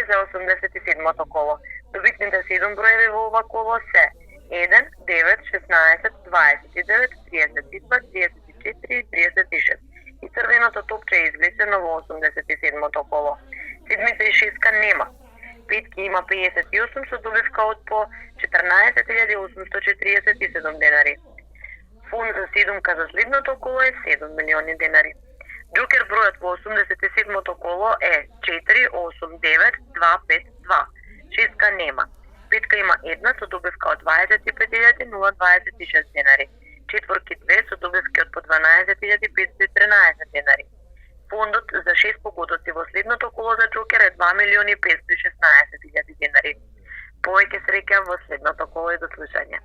за 87-то коло. Добитните 7 броеви во ова коло се 1, 9, 16, 29, 32, 34 и 36. И црвеното топче е извлечено во 87-то коло. Седмица и шестка нема. Петки има 58 со добивка од по 14.847 денари. Фонд за седумка за следното коло е 7 милиони денари. Джокер бројот во 87-то коло е 489252. Шестка нема. Петка има една со добивка од 25.026 денари. Четворки 2 со добивки од по 12.513 денари. Фондот за 6 погодоци во следното коло за Джокер е 2.516.000 денари. Повеќе среќа во следното коло и до слушање.